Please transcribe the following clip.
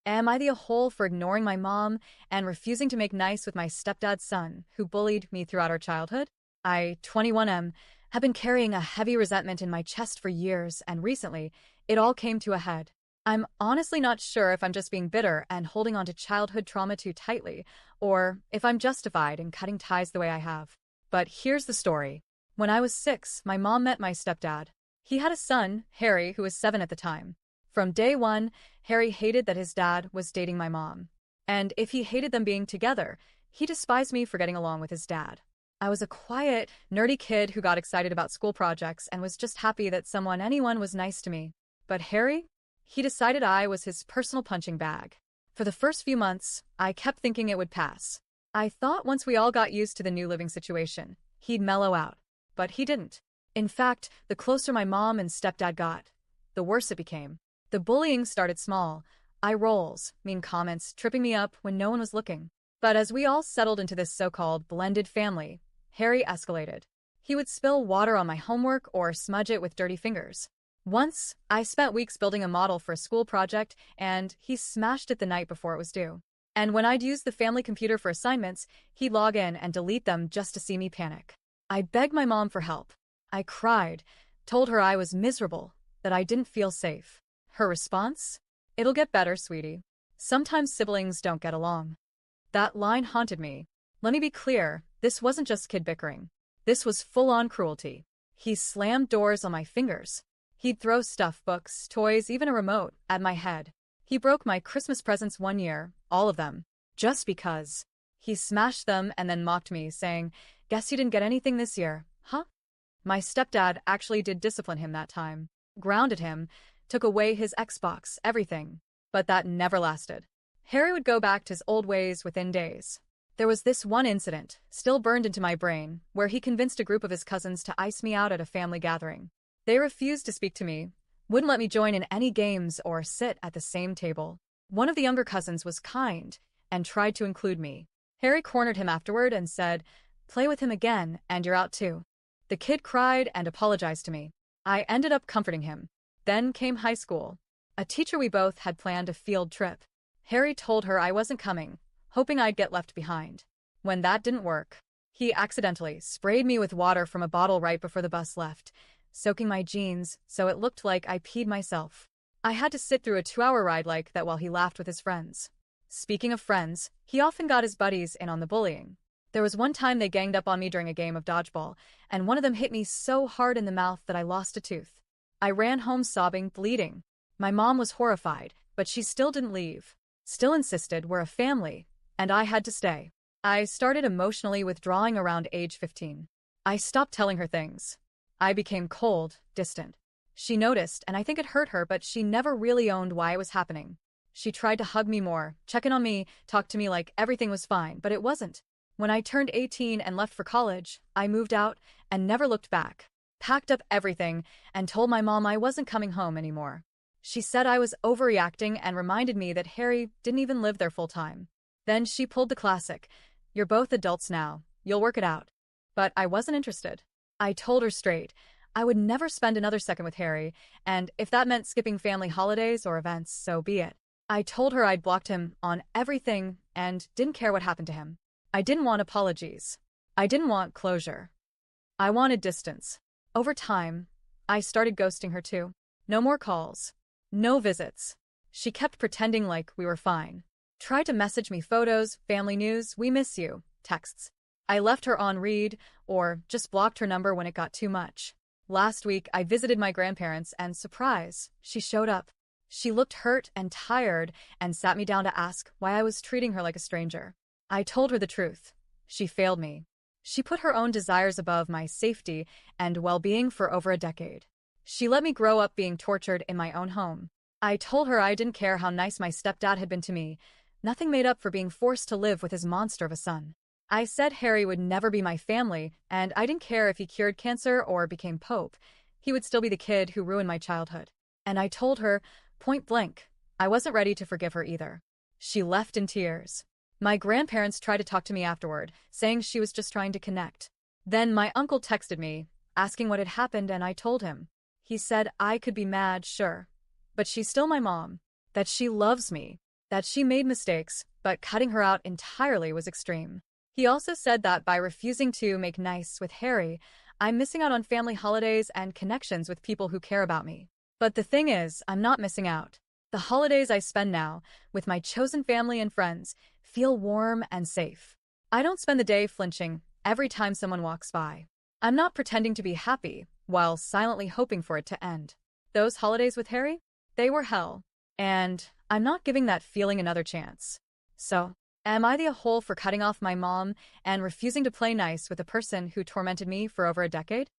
Am I the a-hole for ignoring my mom and refusing to make nice with my stepdad's son, who bullied me throughout our childhood? I, 21M, have been carrying a heavy resentment in my chest for years, and recently, it all came to a head. I'm honestly not sure if I'm just being bitter and holding on to childhood trauma too tightly, or if I'm justified in cutting ties the way I have. But here's the story. When I was 6, my mom met my stepdad. He had a son, Harry, who was 7 at the time. From day one, Harry hated that his dad was dating my mom. And if he hated them being together, he despised me for getting along with his dad. I was a quiet, nerdy kid who got excited about school projects and was just happy that anyone was nice to me. But Harry? He decided I was his personal punching bag. For the first few months, I kept thinking it would pass. I thought once we all got used to the new living situation, he'd mellow out. But he didn't. In fact, the closer my mom and stepdad got, the worse it became. The bullying started small, eye rolls, mean comments, tripping me up when no one was looking. But as we all settled into this so-called blended family, Harry escalated. He would spill water on my homework or smudge it with dirty fingers. Once, I spent weeks building a model for a school project, and he smashed it the night before it was due. And when I'd use the family computer for assignments, he'd log in and delete them just to see me panic. I begged my mom for help. I cried, told her I was miserable, that I didn't feel safe. Her response? "It'll get better, sweetie. Sometimes siblings don't get along." That line haunted me. Let me be clear, this wasn't just kid bickering. This was full-on cruelty. He slammed doors on my fingers. He'd throw stuff, books, toys, even a remote, at my head. He broke my Christmas presents one year, all of them, just because. He smashed them and then mocked me, saying, "Guess you didn't get anything this year, huh?" My stepdad actually did discipline him that time. Grounded him, took away his Xbox, everything. But that never lasted. Harry would go back to his old ways within days. There was this one incident, still burned into my brain, where he convinced a group of his cousins to ice me out at a family gathering. They refused to speak to me, wouldn't let me join in any games or sit at the same table. One of the younger cousins was kind and tried to include me. Harry cornered him afterward and said, "Play with him again and you're out too." The kid cried and apologized to me. I ended up comforting him. Then came high school. A teacher we both had planned a field trip. Harry told her I wasn't coming, hoping I'd get left behind. When that didn't work, he accidentally sprayed me with water from a bottle right before the bus left, soaking my jeans so it looked like I peed myself. I had to sit through a 2-hour ride like that while he laughed with his friends. Speaking of friends, he often got his buddies in on the bullying. There was one time they ganged up on me during a game of dodgeball, and one of them hit me so hard in the mouth that I lost a tooth. I ran home sobbing, bleeding. My mom was horrified, but she still didn't leave. Still insisted we're a family, and I had to stay. I started emotionally withdrawing around age 15. I stopped telling her things. I became cold, distant. She noticed, and I think it hurt her, but she never really owned why it was happening. She tried to hug me more, check in on me, talk to me like everything was fine, but it wasn't. When I turned 18 and left for college, I moved out and never looked back. Packed up everything and told my mom I wasn't coming home anymore. She said I was overreacting and reminded me that Harry didn't even live there full-time. Then she pulled the classic, "You're both adults now, you'll work it out." But I wasn't interested. I told her straight, I would never spend another second with Harry, and if that meant skipping family holidays or events, so be it. I told her I'd blocked him on everything and didn't care what happened to him. I didn't want apologies. I didn't want closure. I wanted distance. Over time, I started ghosting her too. No more calls. No visits. She kept pretending like we were fine. Tried to message me photos, family news, "We miss you," texts. I left her on read or just blocked her number when it got too much. Last week, I visited my grandparents and surprise, she showed up. She looked hurt and tired and sat me down to ask why I was treating her like a stranger. I told her the truth. She failed me. She put her own desires above my safety and well-being for over a decade. She let me grow up being tortured in my own home. I told her I didn't care how nice my stepdad had been to me. Nothing made up for being forced to live with his monster of a son. I said Harry would never be my family, and I didn't care if he cured cancer or became Pope. He would still be the kid who ruined my childhood. And I told her, point blank, I wasn't ready to forgive her either. She left in tears. My grandparents tried to talk to me afterward, saying she was just trying to connect. Then my uncle texted me, asking what had happened, and I told him. He said I could be mad, sure, but she's still my mom, that she loves me, that she made mistakes, but cutting her out entirely was extreme. He also said that by refusing to make nice with Harry, I'm missing out on family holidays and connections with people who care about me. But the thing is, I'm not missing out. The holidays I spend now, with my chosen family and friends, feel warm and safe. I don't spend the day flinching every time someone walks by. I'm not pretending to be happy while silently hoping for it to end. Those holidays with Harry? They were hell. And I'm not giving that feeling another chance. So, am I the a-hole for cutting off my mom and refusing to play nice with a person who tormented me for over a decade?